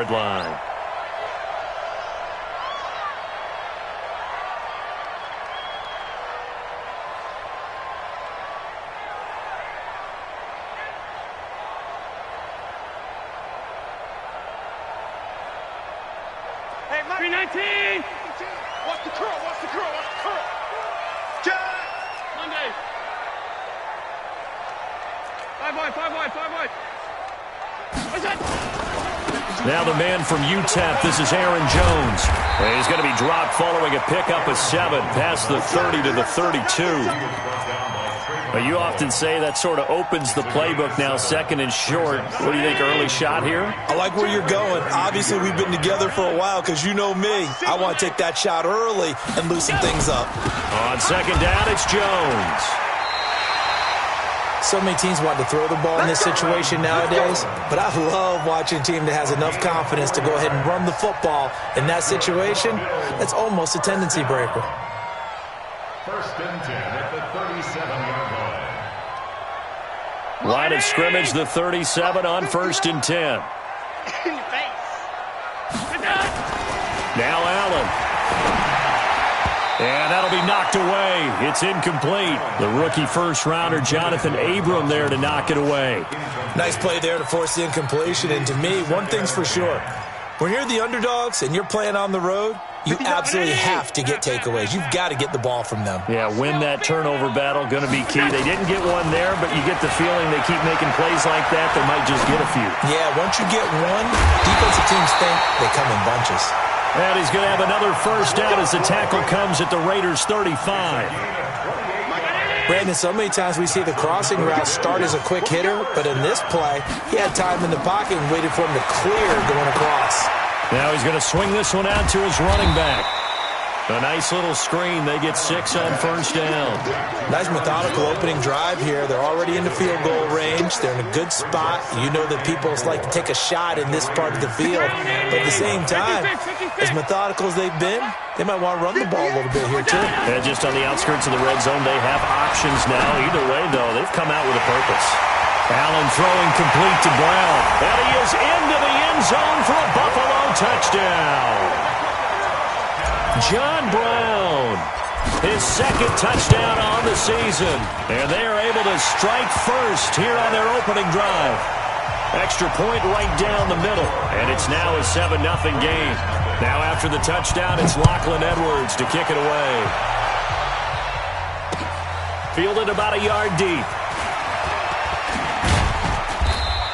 14-yard line. Hey, 319! Watch the curl, watch the curl, watch the curl! Jack! Monday! 5 wide, 5 wide, 5 wide! What's that? Now the man from UTEP, this is Aaron Jones. He's going to be dropped following a pickup of 7 past the 30 to the 32. But you often say that sort of opens the playbook now, second and short. What do you think, early shot here? I like where you're going. Obviously, we've been together for a while because you know me. I want to take that shot early and loosen things up. On second down, it's Jones. So many teams want to throw the ball in this situation nowadays, but I love watching a team that has enough confidence to go ahead and run the football. In that situation, that's almost a tendency breaker. First and 10 at the 37-yard line. Line of scrimmage, the 37 on first and 10. In your face. Now Allen. And that'll be knocked away. It's incomplete. The rookie first-rounder, Jonathan Abram, there to knock it away. Nice play there to force the incompletion. And to me, one thing's for sure. When you're the underdogs and you're playing on the road, you absolutely have to get takeaways. You've got to get the ball from them. Yeah, win that turnover battle, going to be key. They didn't get one there, but you get the feeling they keep making plays like that, they might just get a few. Yeah, once you get one, defensive teams think they come in bunches. And he's going to have another first down as the tackle comes at the Raiders' 35. Brandon, so many times we see the crossing route start as a quick hitter, but in this play, he had time in the pocket and waited for him to clear going across. Now he's going to swing this one out to his running back. A nice little screen. They get 6 on first down. Nice methodical opening drive here. They're already in the field goal range. They're in a good spot. You know that people like to take a shot in this part of the field. But at the same time, as methodical as they've been, they might want to run the ball a little bit here too. And just on the outskirts of the red zone, they have options now. Either way, though, they've come out with a purpose. Allen throwing complete to Brown. And he is into the end zone for a Buffalo touchdown. John Brown, his second touchdown on the season. And they are able to strike first here on their opening drive. Extra point right down the middle. And it's now a 7-0 game. Now after the touchdown, it's Lachlan Edwards to kick it away. Fielded about a yard deep.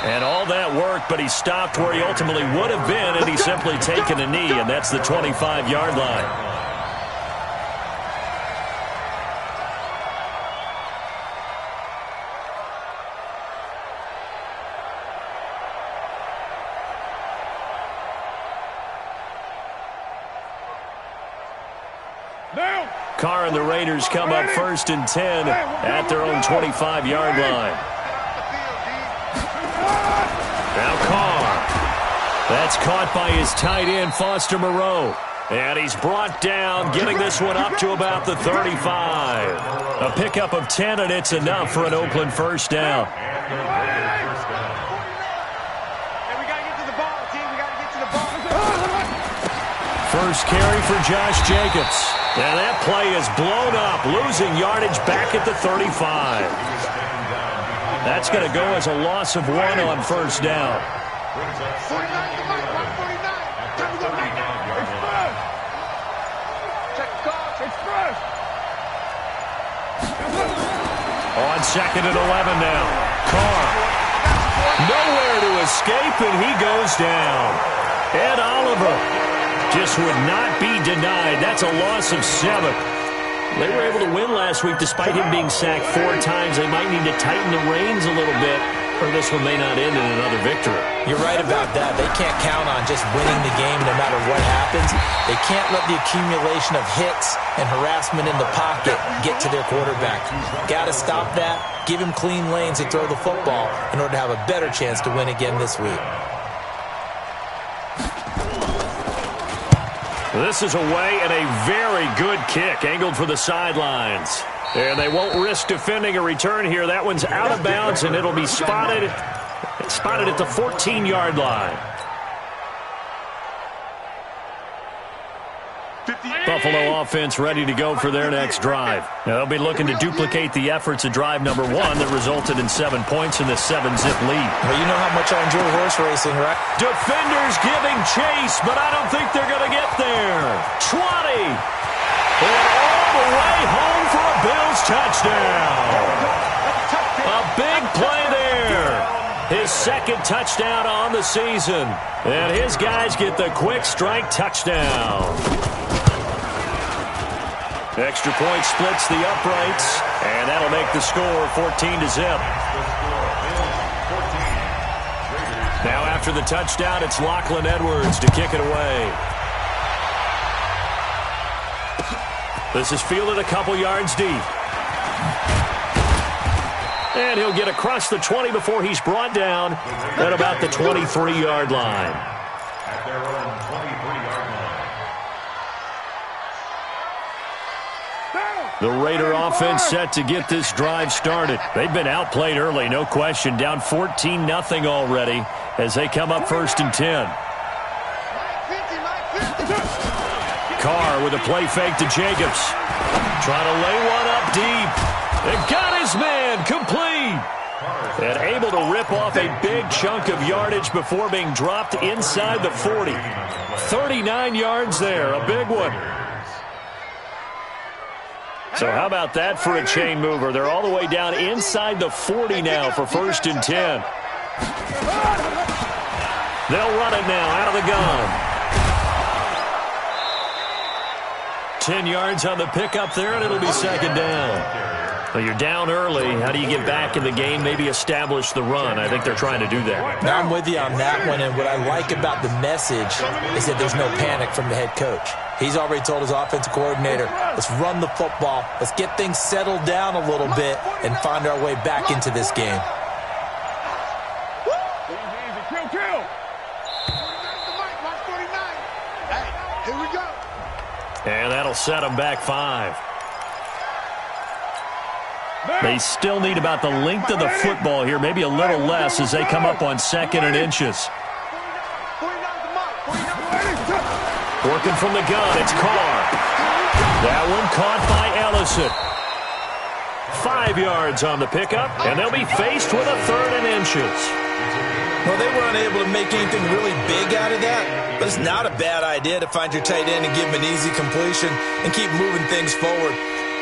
And all that work, but he stopped where he ultimately would have been, and he's simply taken a knee, and that's the 25-yard line. Carr and the Raiders come up first and 10 at their own 25-yard line. Now Carr. That's caught by his tight end, Foster Moreau. And he's brought down, getting this one up to about the 35. A pickup of 10, and it's enough for an Oakland first down. First carry for Josh Jacobs. And that play is blown up, losing yardage back at the 35. That's going to go as a loss of 1 on first down. On second and 11 now. Carr. Nowhere to escape, and he goes down. Ed Oliver just would not be denied. That's a loss of 7. They were able to win last week despite him being sacked 4 times. They might need to tighten the reins a little bit, or this one may not end in another victory. You're right about that. They can't count on just winning the game no matter what happens. They can't let the accumulation of hits and harassment in the pocket get to their quarterback. Got to stop that, give him clean lanes to throw the football in order to have a better chance to win again this week. This is away and a very good kick, angled for the sidelines. And they won't risk defending a return here. That one's out of bounds, and it'll be spotted at the 14-yard line. Buffalo offense ready to go for their next drive. Now, they'll be looking to duplicate the efforts of drive number 1 that resulted in 7 points in the 7-zip lead. Well, you know how much I enjoy horse racing, right? Defenders giving chase, but I don't think they're going to get there. 20. And all the way home for a Bills touchdown. A big play there. His second touchdown on the season. And his guys get the quick strike touchdown. Extra point splits the uprights, and that'll make the score 14-0. Now after the touchdown, it's Lachlan Edwards to kick it away. This is fielded a couple yards deep. And he'll get across the 20 before he's brought down at about the 23-yard line. At their own 23-yard line. The Raider offense set to get this drive started. They've been outplayed early, no question. Down 14-0 already as they come up 1st and 10. Carr with a play fake to Jacobs. Trying to lay one up deep. And got his man complete. And able to rip off a big chunk of yardage before being dropped inside the 40. 39 yards there, a big one. So how about that for a chain mover? They're all the way down inside the 40 now for 1st and 10. They'll run it now out of the gun. 10 yards on the pickup there, and it'll be 2nd down. Well, you're down early. How do you get back in the game, maybe establish the run? I think they're trying to do that. Now I'm with you on that one, and what I like about the message is that there's no panic from the head coach. He's already told his offensive coordinator, let's run the football, let's get things settled down a little bit and find our way back into this game. And that'll set them back 5. They still need about the length of the football here, maybe a little less as they come up on 2nd and inches. Working from the gun, it's Carr. That one caught by Ellison. 5 yards on the pickup, and they'll be faced with a 3rd and inches. Well, they were unable to make anything really big out of that, but it's not a bad idea to find your tight end and give him an easy completion and keep moving things forward.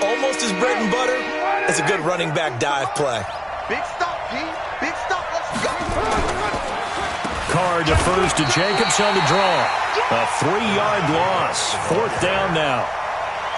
Almost as bread and butter as a good running back dive play. Big stop, G. Big stop. Let's go. Carr defers to Jacobs on the draw. A 3-yard loss. 4th down now.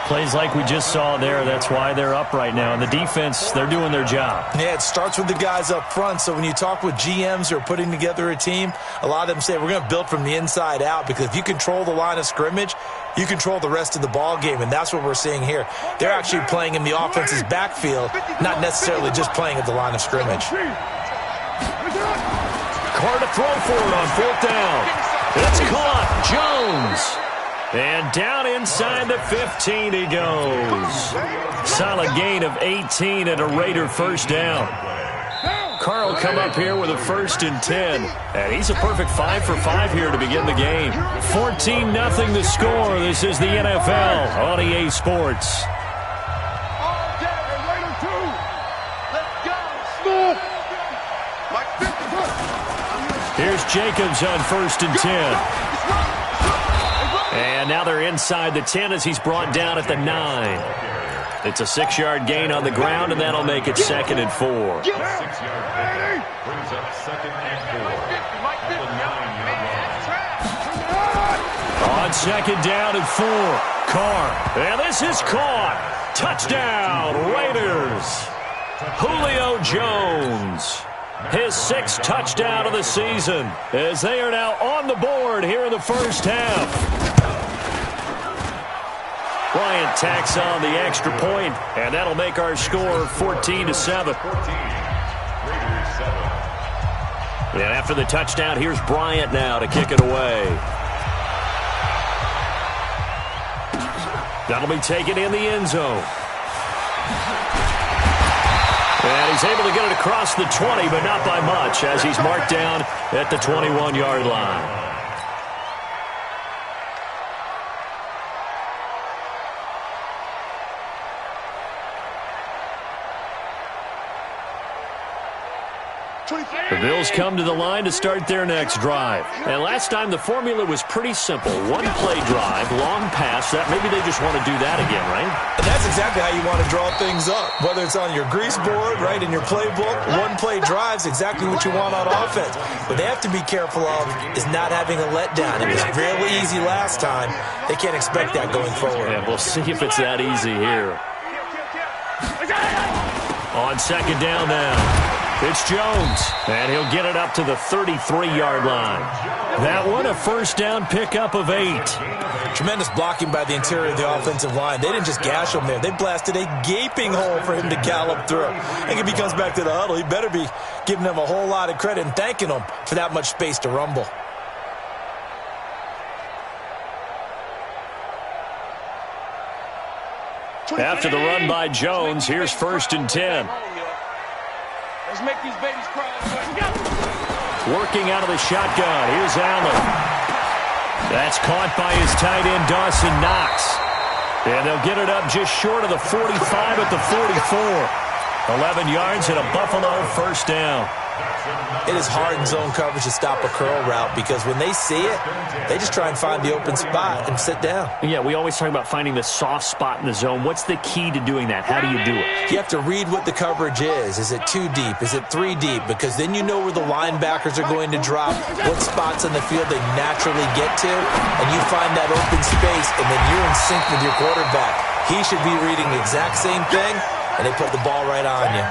Plays like we just saw there. That's why they're up right now. And the defense, they're doing their job. Yeah, it starts with the guys up front. So when you talk with GMs who are putting together a team, a lot of them say we're going to build from the inside out, because if you control the line of scrimmage, you control the rest of the ball game, and that's what we're seeing here. They're actually playing in the offense's backfield, not necessarily just playing at the line of scrimmage. Carr to throw for it on 4th down. It's caught. Jones. And down inside the 15 he goes. Solid gain of 18 and a Raider 1st down. Carr will come up here with a 1st and 10. And he's a perfect 5 for 5 here to begin the game. 14-0 the score. This is the NFL on EA Sports. Here's Jacobs on 1st and 10. And now they're inside the 10 as he's brought down at the 9. It's a 6-yard gain on the ground, and that'll make it 2nd and 4. 6-yard gain brings up 2nd and 4. On 2nd down and 4. Carr. And this is caught. Touchdown, Raiders. Julio Jones. His 6th touchdown of the season as they are now on the board here in the 1st half. Bryant tacks on the extra point, and that'll make our score 14-7. And after the touchdown, here's Bryant now to kick it away. That'll be taken in the end zone. And he's able to get it across the 20, but not by much, as he's marked down at the 21-yard line. The Bills come to the line to start their next drive. And last time the formula was pretty simple. One-play drive, long pass. That maybe they just want to do that again, right? And that's exactly how you want to draw things up. Whether it's on your grease board, right, in your playbook, one-play drive's exactly what you want on offense. What they have to be careful of is not having a letdown. It was really easy last time. They can't expect that going forward. Yeah, we'll see if it's that easy here. On second down now. It's Jones, and he'll get it up to the 33-yard line. That one, a first down pickup of 8. Tremendous blocking by the interior of the offensive line. They didn't just gash him there. They blasted a gaping hole for him to gallop through. I think if he comes back to the huddle, he better be giving them a whole lot of credit and thanking them for that much space to rumble. After the run by Jones, here's 1st and 10. Let's make these babies cry. Working out of the shotgun. Here's Allen. That's caught by his tight end, Dawson Knox. And they'll get it up just short of the 45 at the 44. 11 yards and a Buffalo first down. It is hard in zone coverage to stop a curl route because when they see it, they just try and find the open spot and sit down. Yeah, we always talk about finding the soft spot in the zone. What's the key to doing that? How do you do it? You have to read what the coverage is. Is it 2 deep? Is it 3 deep? Because then you know where the linebackers are going to drop, what spots on the field they naturally get to, and you find that open space, and then you're in sync with your quarterback. He should be reading the exact same thing, and they put the ball right on you.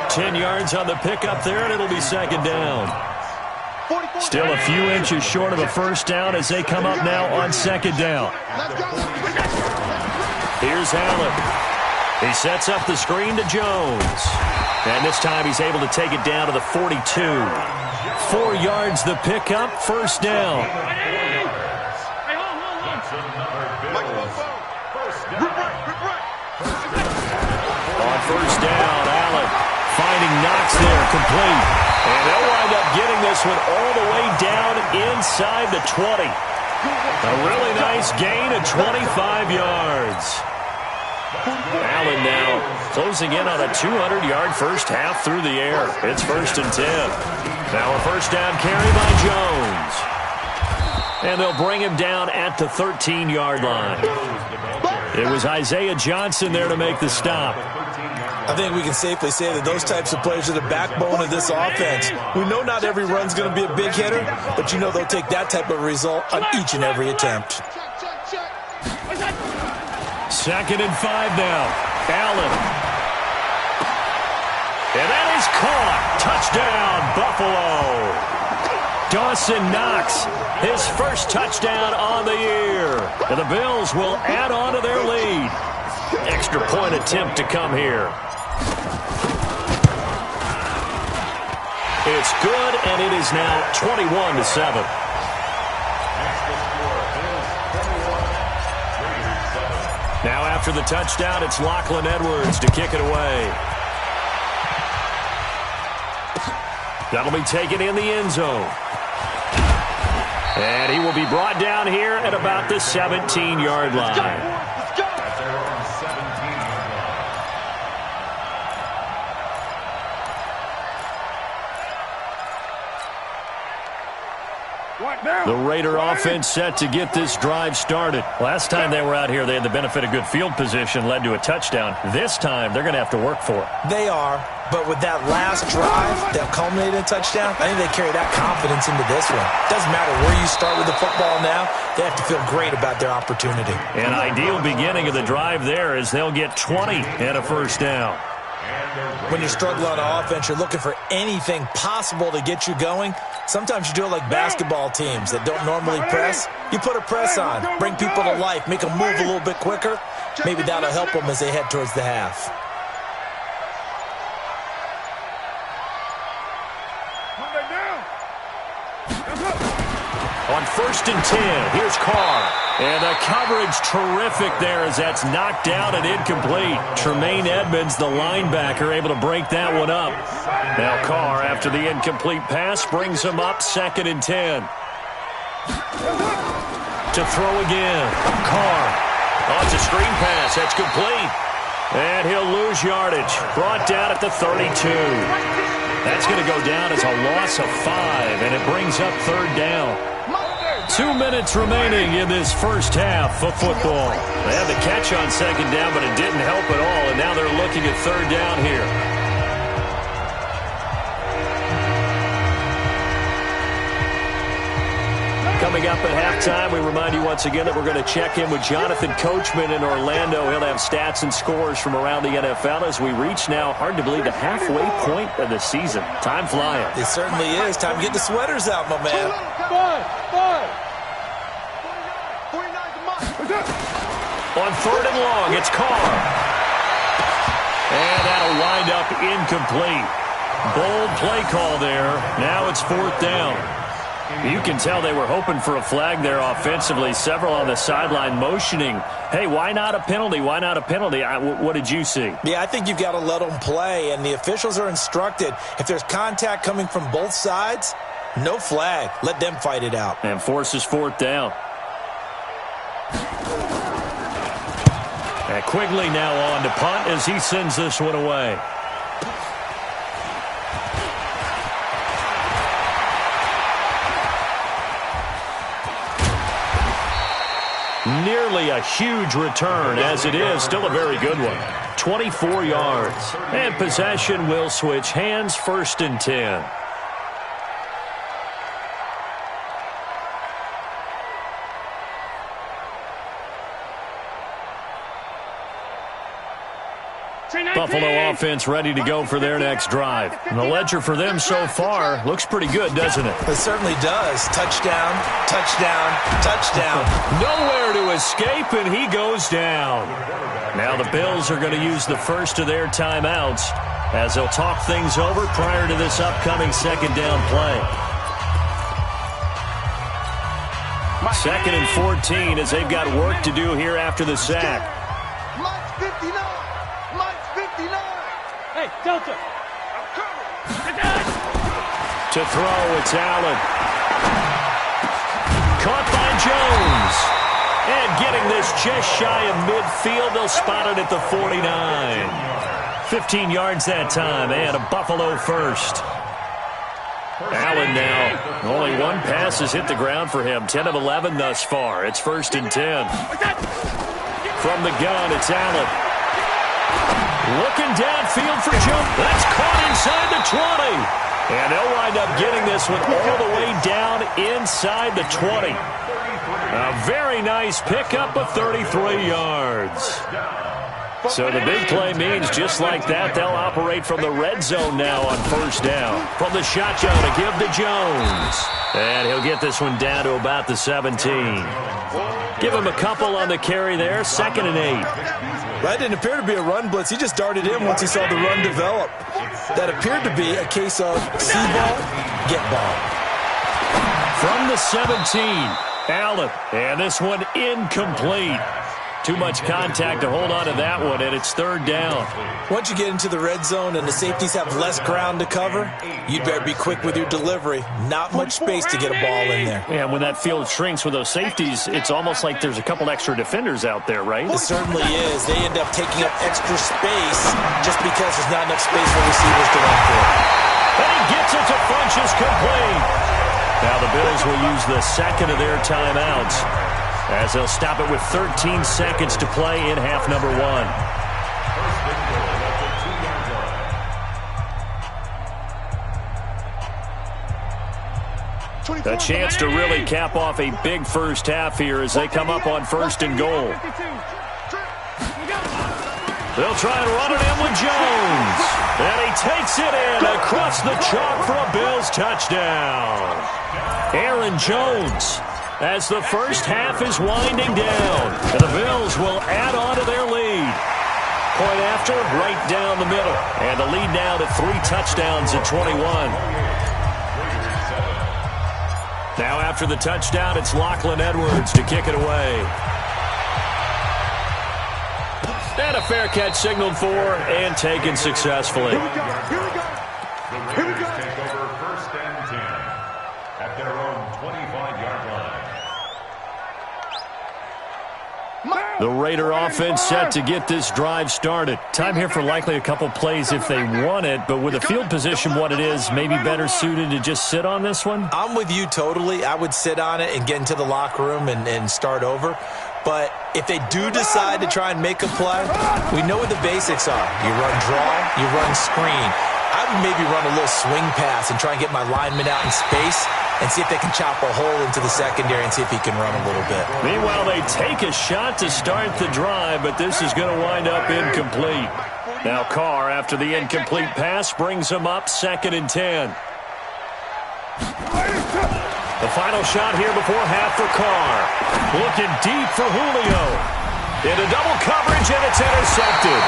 10 yards on the pickup there, and it'll be second down. Still a few inches short of a first down as they come up now on second down. Here's Allen. He sets up the screen to Jones. And this time he's able to take it down to the 42. 4 yards the pickup, first down. On first down, Allen finding Knox there, complete. And they'll wind up getting this one all the way down inside the 20. A really nice gain of 25 yards. Allen now closing in on a 200-yard first half through the air. It's 1st and 10. Now a first down carry by Jones. And they'll bring him down at the 13-yard line. It was Isaiah Johnson there to make the stop. I think we can safely say that those types of players are the backbone of this offense. We know not every run's going to be a big hitter, but you know they'll take that type of result on each and every attempt. 2nd and 5 now. Allen. And that is caught. Touchdown, Buffalo. Dawson Knox, his first touchdown on the year. And the Bills will add on to their lead. Extra point attempt to come here. It's good, and it is now 21-7. Now after the touchdown, it's Lachlan Edwards to kick it away. That'll be taken in the end zone. And he will be brought down here at about the 17-yard line. The Raider offense set to get this drive started. Last time they were out here, they had the benefit of good field position, led to a touchdown. This time, they're going to have to work for it. They are, but with that last drive that culminated in a touchdown, I think they carry that confidence into this one. Doesn't matter where you start with the football now, they have to feel great about their opportunity. An ideal beginning of the drive there as they'll get 20 and a first down. When you're struggling on offense, you're looking for anything possible to get you going. Sometimes you do it like basketball teams that don't normally press. You put a press on, bring people to life, make them move a little bit quicker. Maybe that'll help them as they head towards the half. On 1st and 10, here's Carr. And the coverage terrific there as that's knocked out and incomplete. Tremaine Edmonds, the linebacker, able to break that one up. Now Carr, after the incomplete pass, brings him up 2nd and 10. To throw again. Carr. Oh, it's a screen pass. That's complete. And he'll lose yardage. Brought down at the 32. That's going to go down as a loss of 5, and it brings up third down. 2 minutes remaining in this first half of football. They had the catch on second down, but it didn't help at all, and now they're looking at third down here. Coming up at halftime, we remind you once again that we're going to check in with Jonathan Coachman in Orlando. He'll have stats and scores from around the NFL as we reach now, hard to believe, the halfway point of the season. Time flying. It certainly is. Time to get the sweaters out, my man. On third and long, it's Carr. And that'll wind up incomplete. Bold play call there. Now it's fourth down. You can tell they were hoping for a flag there offensively. Several on the sideline motioning, hey, why not a penalty? Why not a penalty? What did you see? Yeah, I think you've got to let them play, and the officials are instructed. If there's contact coming from both sides, no flag. Let them fight it out. And forces fourth down. And Quigley now on to punt as he sends this one away. Nearly a huge return, as it is still a very good one. 24 yards. And possession will switch hands, first and 10. Buffalo offense ready to go for their next drive. And the ledger for them so far looks pretty good, doesn't it? It certainly does. Touchdown, touchdown, touchdown. Nowhere to escape, and he goes down. Now the Bills are going to use the first of their timeouts as they'll talk things over prior to this upcoming second down play. Second and 14 as they've got work to do here after the sack. Hey, Delta. To throw, it's Allen. Caught by Jones. And getting this just shy of midfield, they'll spot it at the 49. 15 yards that time, and a Buffalo first. Allen now, only one pass has hit the ground for him. 10 of 11 thus far. It's first and 10. From the gun, it's Allen. Looking downfield for Jones. That's caught inside the 20. And they'll wind up getting this one all the way down inside the 20. A very nice pickup of 33 yards. So the big play means just like that, they'll operate from the red zone now on first down. From the shotgun to give to Jones. And he'll get this one down to about the 17. Give him a couple on the carry there, second and 8. That didn't appear to be a run blitz. He just darted in once he saw the run develop. That appeared to be a case of see ball, get ball. From the 17, Allen. And this one incomplete. Too much contact to hold on to that one, and it's third down. Once you get into the red zone and the safeties have less ground to cover, you'd better be quick with your delivery. Not much space to get a ball in there. Yeah, when that field shrinks with those safeties, it's almost like there's a couple extra defenders out there, right? It certainly is. They end up taking up extra space just because there's not enough space for receivers to run through. And he gets it to Funchess complete. Now the Bills will use the second of their timeouts as they'll stop it with 13 seconds to play in half number 1. A chance to really cap off a big first half here as they come up on first and goal. They'll try and run it in with Jones. And he takes it in across the chalk for a Bills touchdown. Aaron Jones, as the first half is winding down. And the Bills will add on to their lead. Point after, right down the middle. And the lead now to 3 touchdowns at 21. Now after the touchdown, it's Lachlan Edwards to kick it away. And a fair catch signaled for and taken successfully. Here we go. Here we go. Take over first and 10 at their own 25-yard line. The Raider offense set to get this drive started. Time here for likely a couple plays if they want it, but with the field position what it is, maybe better suited to just sit on this one? I'm with you totally. I would sit on it and get into the locker room and start over. But if they do decide to try and make a play, we know what the basics are. You run draw, you run screen. I would maybe run a little swing pass and try and get my lineman out in space and see if they can chop a hole into the secondary and see if he can run a little bit. Meanwhile, they take a shot to start the drive, but this is going to wind up incomplete. Now Carr, after the incomplete pass, brings them up 2nd and 10. The final shot here before half for Carr. Looking deep for Julio. Into double coverage, and it's intercepted.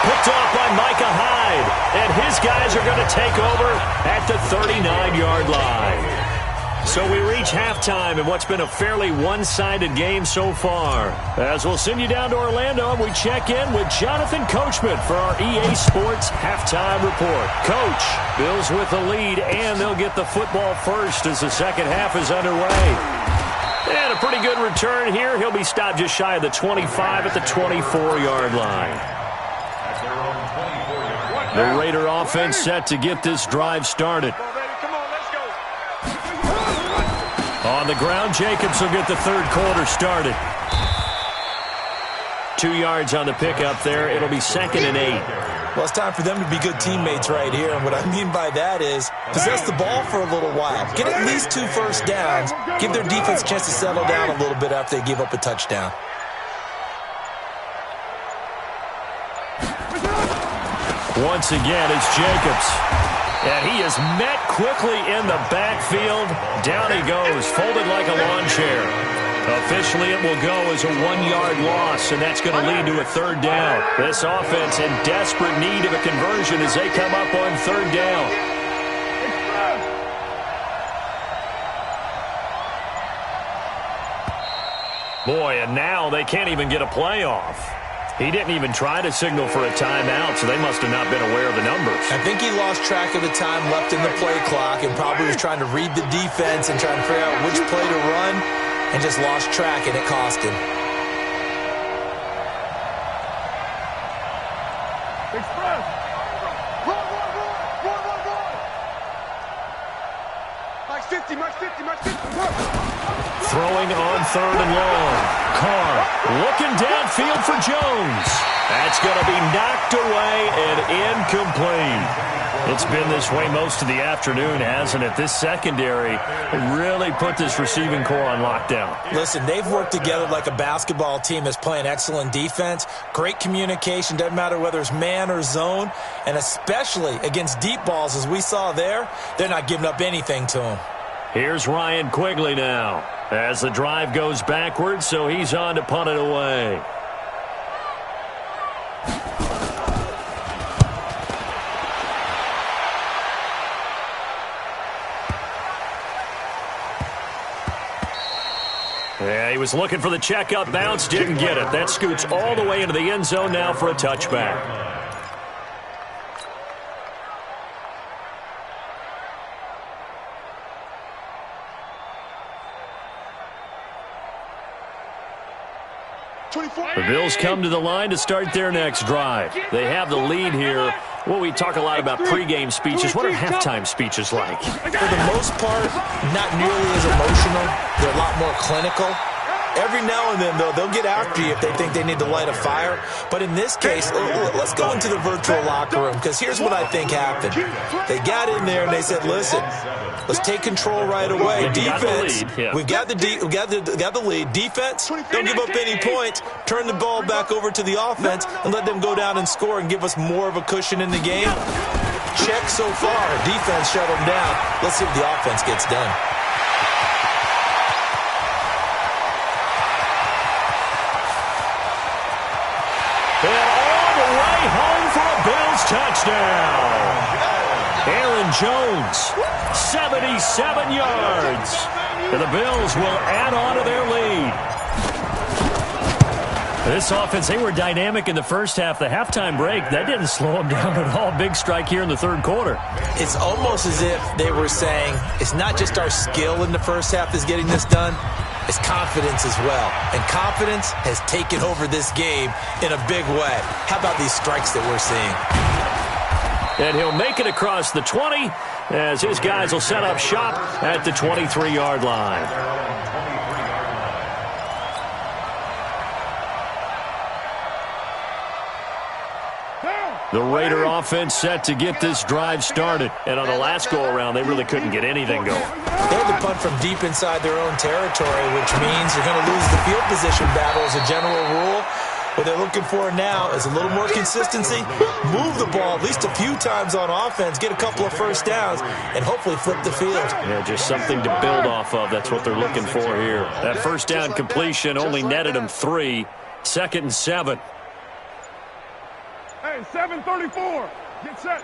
Picked off by Micah Hyde. And his guys are going to take over at the 39-yard line. So we reach halftime in what's been a fairly one-sided game so far. As we'll send you down to Orlando, we check in with Jonathan Coachman for our EA Sports Halftime Report. Coach, Bills with the lead, and they'll get the football first as the second half is underway. And a pretty good return here. He'll be stopped just shy of the 25 at the 24-yard line. The Raider offense set to get this drive started. On the ground, Jacobs will get the third quarter started. 2 yards on the pickup there. It'll be 2nd and 8. Well, it's time for them to be good teammates right here. And what I mean by that is possess the ball for a little while. Get at least 2 first downs. Give their defense a chance to settle down a little bit after they give up a touchdown. Once again, it's Jacobs. And he is met quickly in the backfield. Down he goes, folded like a lawn chair. Officially, it will go as a 1-yard loss, and that's going to lead to a third down. This offense in desperate need of a conversion as they come up on third down. Boy, and now they can't even get a play off. He didn't even try to signal for a timeout, so they must have not been aware of the numbers. I think he lost track of the time left in the play clock and probably was trying to read the defense and trying to figure out which play to run and just lost track, and it cost him. Express. Run. Max 50, Max 50, Max 50. Run. Throwing on third and long. Carr looking downfield for Jones. That's going to be knocked away and incomplete. It's been this way most of the afternoon, hasn't it? This secondary really put this receiving core on lockdown. Listen, they've worked together like a basketball team that's playing excellent defense. Great communication, doesn't matter whether it's man or zone. And especially against deep balls, as we saw there, they're not giving up anything to them. Here's Ryan Quigley now as the drive goes backwards, so he's on to punt it away. Yeah, he was looking for the checkup bounce, didn't get it. That scoots all the way into the end zone now for a touchback. The Bills come to the line to start their next drive. They have the lead here. Well, we talk a lot about pregame speeches. What are halftime speeches like? For the most part, not nearly as emotional. They're a lot more clinical. Every now and then, though, they'll get after you if they think they need to light a fire. But in this case, let's go into the virtual locker room, because here's what I think happened. They got in there and they said, listen, let's take control right away. Defense, we've got the lead. Defense, don't give up any points. Turn the ball back over to the offense and let them go down and score and give us more of a cushion in the game. Check so far. Defense shut them down. Let's see what the offense gets done. And all the way home for a Bills touchdown. Aaron Jones, 77 yards. And the Bills will add on to their lead. This offense, they were dynamic in the first half. The halftime break, that didn't slow them down at all. Big strike here in the third quarter. It's almost as if they were saying, it's not just our skill in the first half that's getting this done. is confidence as well. And confidence has taken over this game in a big way. How about these strikes that we're seeing? And he'll make it across the 20 as his guys will set up shop at the 23-yard line. The Raider offense set to get this drive started. And on the last go-around, they really couldn't get anything going. They had to punt from deep inside their own territory, which means you're going to lose the field position battle as a general rule. What they're looking for now is a little more consistency, move the ball at least a few times on offense, get a couple of first downs, and hopefully flip the field. Yeah, just something to build off of. That's what they're looking for here. That first down completion only netted them 3. 2nd and 7. Hey, 7:34. Get set.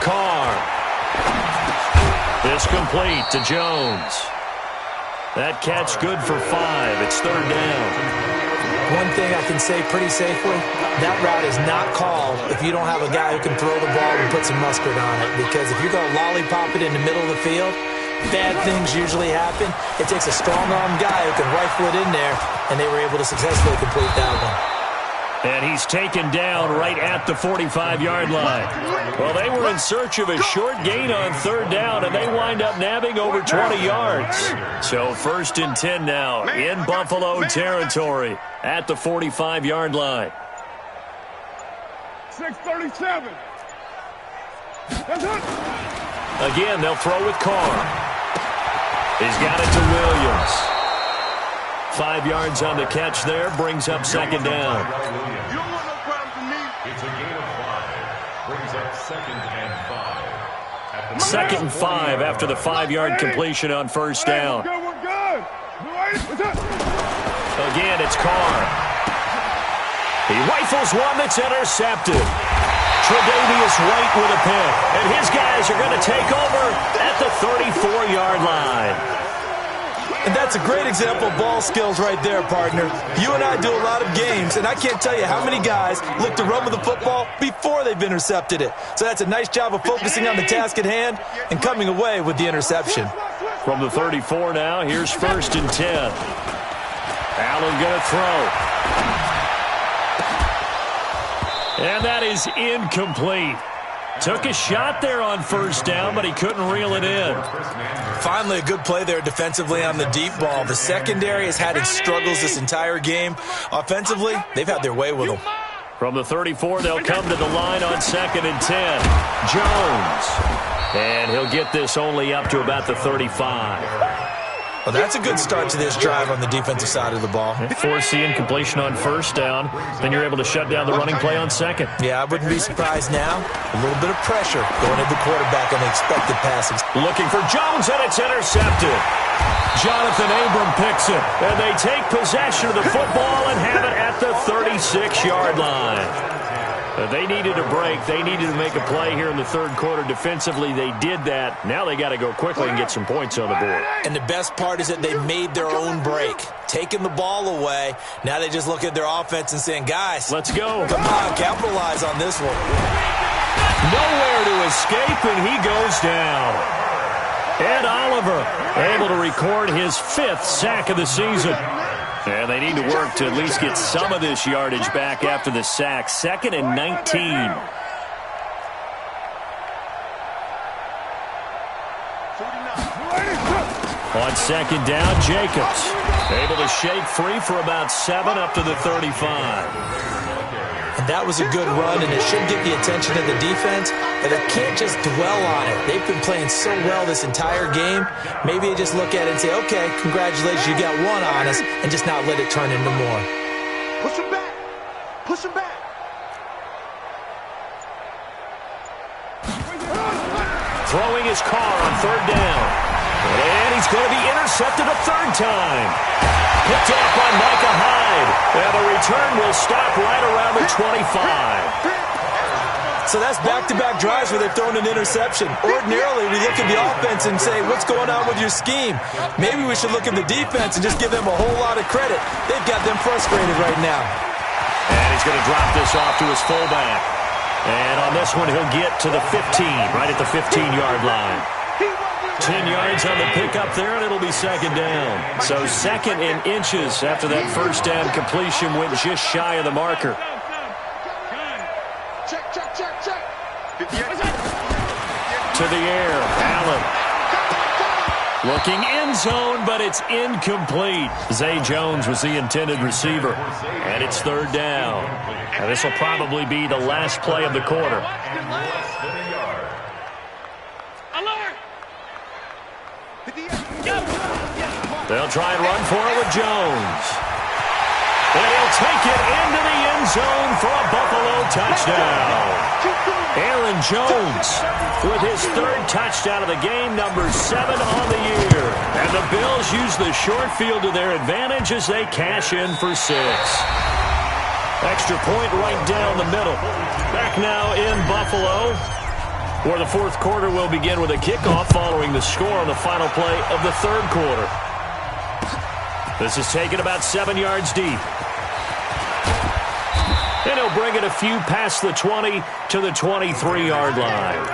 Carr. This complete to Jones. That catch good for 5. It's 3rd down. One thing I can say pretty safely, that route is not called if you don't have a guy who can throw the ball and put some mustard on it. Because if you're going to lollipop it in the middle of the field, bad things usually happen. It takes a strong-arm guy who can rifle it in there, and they were able to successfully complete that one. And he's taken down right at the 45-yard line. Well, they were in search of a short gain on 3rd down, and they wind up nabbing over 20 yards. So 1st and 10 now in Buffalo territory at the 45-yard line. 6:37. Again, they'll throw with Carr. He's got it to Williams. 5 yards on the catch there, brings up 2nd down. You don't want no problems with me. It's a gain of 5. Brings up 2nd and 5. 2nd and 5 after the 5-yard completion on 1st down. We're good. Again, it's Carr. He rifles one that's intercepted. Tre'Davious White with a pick. And his guys are going to take over at the 34-yard line. And that's a great example of ball skills right there, partner. You and I do a lot of games, and I can't tell you how many guys look to run with the football before they've intercepted it. So that's a nice job of focusing on the task at hand and coming away with the interception. From the 34 now, here's 1st and 10. Allen going to throw. And that is incomplete. Took a shot there on 1st down, but he couldn't reel it in. Finally, a good play there defensively on the deep ball. The secondary has had its struggles this entire game. Offensively, they've had their way with them. From the 34, they'll come to the line on 2nd and 10. Jones. And he'll get this only up to about the 35. Well, that's a good start to this drive on the defensive side of the ball. Force the incompletion on 1st down. Then you're able to shut down the running play on 2nd. Yeah, I wouldn't be surprised now. A little bit of pressure going at the quarterback on the expected passing. Looking for Jones, and it's intercepted. Jonathan Abram picks it, and they take possession of the football and have it at the 36-yard line. They needed a break. They needed to make a play here in the 3rd quarter. Defensively, they did that. Now they got to go quickly and get some points on the board. And the best part is that they made their own break, taking the ball away. Now they just look at their offense and saying, guys, let's go. Come on, capitalize on this one. Nowhere to escape, and he goes down. Ed Oliver able to record his 5th sack of the season. And they need to work to at least get some of this yardage back after the sack. 2nd and 19. On 2nd down, Jacobs able to shake free for about 7 up to the 35. And that was a good run, and it should get the attention of the defense, but they can't just dwell on it. They've been playing so well this entire game. Maybe they just look at it and say, okay, congratulations, you got one on us, and just not let it turn into more. Push him back. Push him back. Throwing his Carr on 3rd down. And he's going to be intercepted a 3rd time. Picked off by Micah Hyde. And the return will stop right around the 25. So that's back-to-back drives where they've thrown an interception. Ordinarily, we look at the offense and say, what's going on with your scheme? Maybe we should look at the defense and just give them a whole lot of credit. They've got them frustrated right now. And he's going to drop this off to his fullback. And on this one, he'll get to the 15, right at the 15-yard line. 10 yards on the pickup there, and it'll be second down. So second in inches after that first down completion went just shy of the marker. Check, check, check, check. To the air, Allen. Looking end zone, but it's incomplete. Zay Jones was the intended receiver, and it's third down. And this will probably be the last play of the quarter. They'll try and run for it with Jones. And he'll take it into the end zone for a Buffalo touchdown. Aaron Jones with his third touchdown of the game, number 7 on the year. And the Bills use the short field to their advantage as they cash in for 6. Extra point right down the middle. Back now in Buffalo, where the fourth quarter will begin with a kickoff following the score on the final play of the third quarter. This is taken about 7 yards deep. And he'll bring it a few past the 20 to the 23-yard line.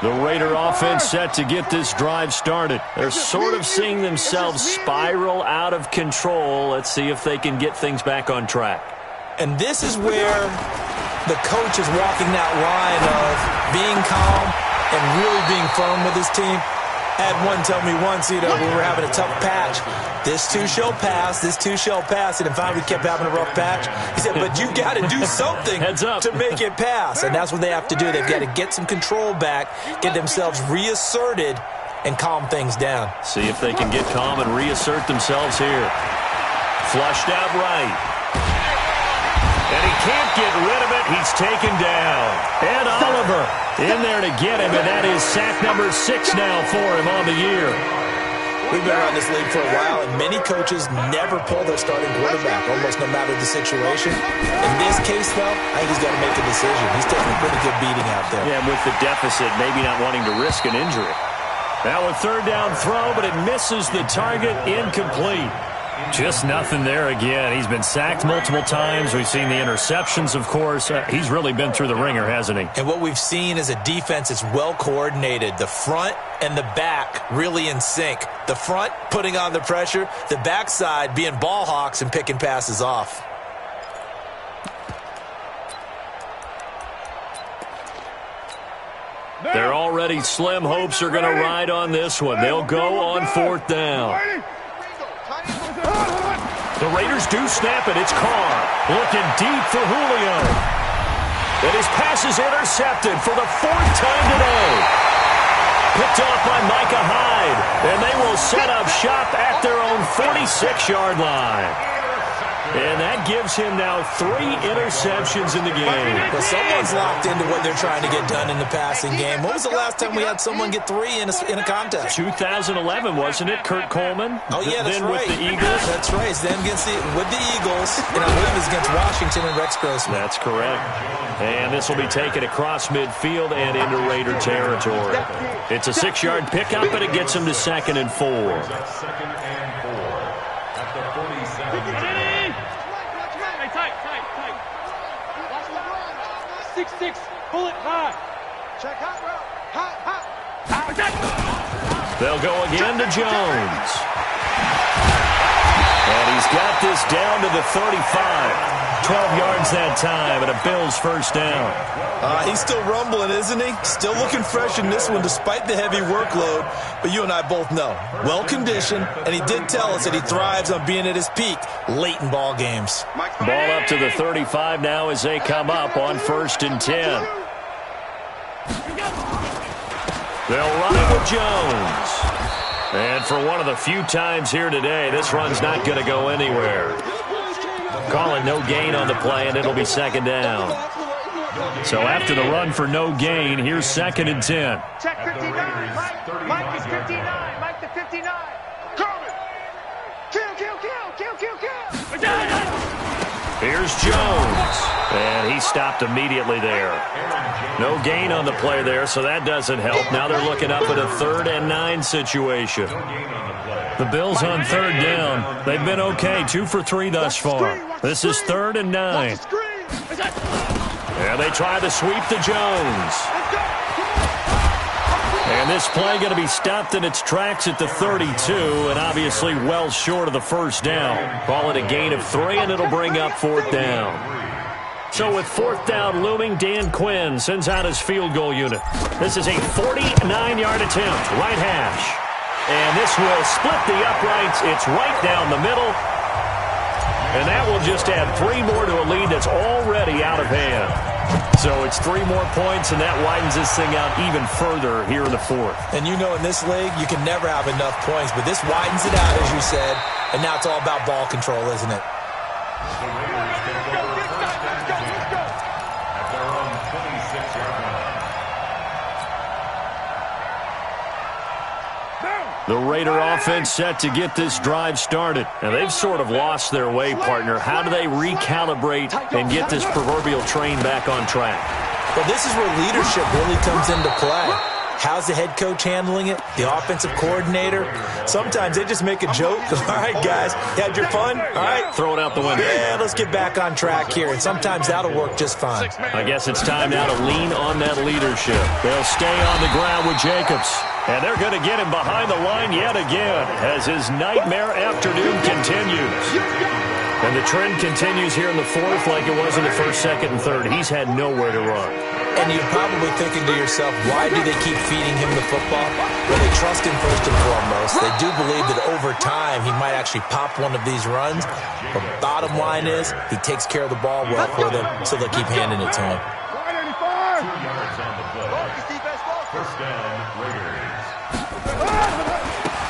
The Raider offense set to get this drive started. They're sort of seeing themselves spiral out of control. Let's see if they can get things back on track. And this is where the coach is walking that line of being calm and really being firm with his team. I had one tell me once, we were having a tough patch. This too shall pass, this too shall pass. And finally we kept having a rough patch. He said, but you got to do something to make it pass. And that's what they have to do. They've got to get some control back, get themselves reasserted, and calm things down. See if they can get calm and reassert themselves here. Flushed out right. And he can't get rid of it. He's taken down. Ed Oliver in there to get him, and that is sack number 6 now for him on the year. We've been around this league for a while, and many coaches never pull their starting quarterback, almost no matter the situation. In this case, though, I think he's got to make a decision. He's taking a pretty good beating out there. Yeah, with the deficit, maybe not wanting to risk an injury. Now a third down throw, but it misses the target, incomplete. Just nothing there again. He's been sacked multiple times. We've seen the interceptions, of course. He's really been through the ringer, hasn't he? And what we've seen is a defense that's well coordinated. The front and the back really in sync. The front putting on the pressure. The backside being ball hawks and picking passes off. Their already slim hopes are going to ride on this one. They'll go on fourth down. The Raiders do snap it. It's Carr looking deep for Julio. And his pass is intercepted for the 4th time today. Picked off by Micah Hyde. And they will set up shop at their own 46-yard line. And that gives him now 3 interceptions in the game. Well, someone's locked into what they're trying to get done in the passing game. When was the last time we had someone get 3 in a contest? 2011, wasn't it? Kurt Coleman? Oh, yeah, that's then right. With the Eagles? That's right. Then with the Eagles. And I believe it's against Washington and Rex Grossman. That's correct. And this will be taken across midfield and into Raider territory. It's a 6-yard pickup, and it gets him to 2nd and 4. 2nd and 4 at the 47. 6-6, pull it high. Check hot route. Hot. They'll go again to Jones. And he's got this down to the 35. 12 yards that time, and a Bills first down. He's still rumbling, isn't he? Still looking fresh in this one despite the heavy workload. But you and I both know, well-conditioned, and he did tell us that he thrives on being at his peak late in ball games. Ball up to the 35 now as they come up on 1st and 10. They'll run it with Jones. And for one of the few times here today, this run's not going to go anywhere. Calling no gain on the play, and it'll be 2nd down. So after the run for no gain, here's 2nd and 10. Check 59. Mike is 59. Mike the 59. Coming. Kill. Here's Jones. And he stopped immediately there. No gain on the play there, so that doesn't help. Now they're looking up at a 3rd and 9 situation. The Bills on 3rd down. They've been okay, 2 for 3 thus far. This is 3rd and 9. And they try to sweep to Jones. And this play going to be stopped in its tracks at the 32, and obviously well short of the first down. Call it a gain of 3, and it'll bring up 4th down. So with 4th down looming, Dan Quinn sends out his field goal unit. This is a 49-yard attempt, right hash. And this will split the uprights. It's right down the middle. And that will just add 3 more to a lead that's already out of hand. So it's 3 more points, and that widens this thing out even further here in the 4th. And you know in this league, you can never have enough points, but this widens it out, as you said, and now it's all about ball control, isn't it? The Raiders take over first and 10 at their own 26-yard line. The Raider offense set to get this drive started. And they've sort of lost their way, partner. How do they recalibrate and get this proverbial train back on track? Well, this is where leadership really comes into play. How's the head coach handling it? The offensive coordinator? Sometimes they just make a joke. All right, guys, you had your fun? All right. Throw it out the window. Yeah, let's get back on track here. And sometimes that'll work just fine. I guess it's time now to lean on that leadership. They'll stay on the ground with Jacobs. And they're going to get him behind the line yet again as his nightmare afternoon continues. And the trend continues here in the 4th like it was in the 1st, 2nd, and 3rd. He's had nowhere to run. And you're probably thinking to yourself, why do they keep feeding him the football? Well, they trust him first and foremost. They do believe that over time he might actually pop one of these runs. But bottom line is he takes care of the ball well for them, so they'll keep handing it to him. 2 yards on the play. First down, Raiders.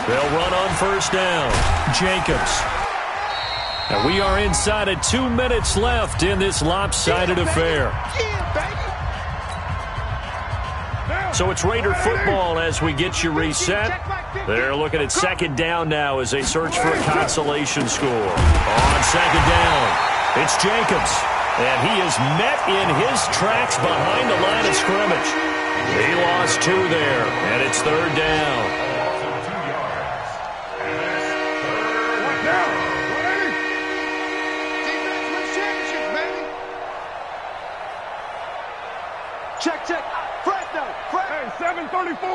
They'll run on first down. Jacobs. And we are inside of 2 minutes left in this lopsided affair. So it's Raider football as we get you reset. They're looking at 2nd down now as they search for a consolation score. On 2nd down, it's Jacobs. And he is met in his tracks behind the line of scrimmage. He lost 2 there, and it's 3rd down. Check. Fred now. Hey, 734.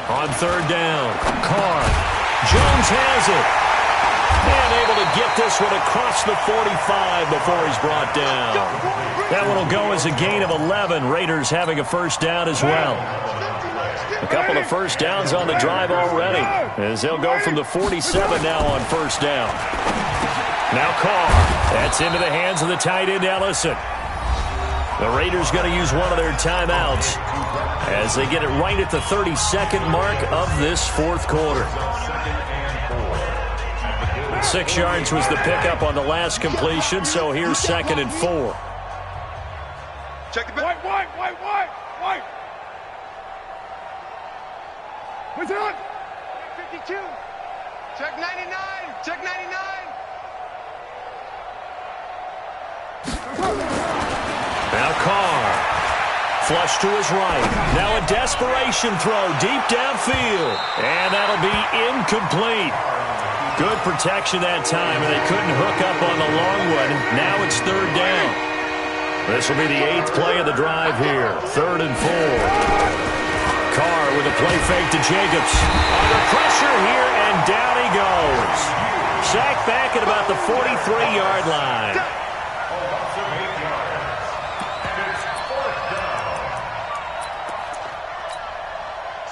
On 3rd down, Carr. Jones has it. And able to get this one across the 45 before he's brought down. That one will go as a gain of 11. Raiders having a first down as well. A couple of first downs on the drive already, as they'll go from the 47 now on first down. Now Carr. That's into the hands of the tight end, Ellison. The Raiders going to use one of their timeouts as they get it right at the 32nd mark of this 4th quarter. 6 yards was the pickup on the last completion, so here's 2nd and 4. Check the back. White. What's it on? 52. Check 99. Check 99. Now Carr. Flush to his right. Now a desperation throw deep downfield. And that'll be incomplete. Good protection that time, and they couldn't hook up on the long one. Now it's 3rd down. This will be the 8th play of the drive here. 3rd and 4. Carr with a play fake to Jacobs. Under pressure here, and down he goes. Sacked back at about the 43-yard line.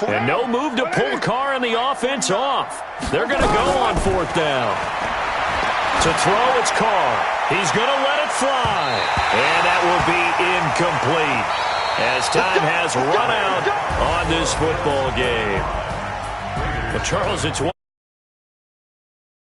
And no move to pull Carr and the offense off. They're going to go on 4th down. To throw, it's Carr. He's going to let it fly. And that will be incomplete as time has run out on this football game. But Charles, it's one.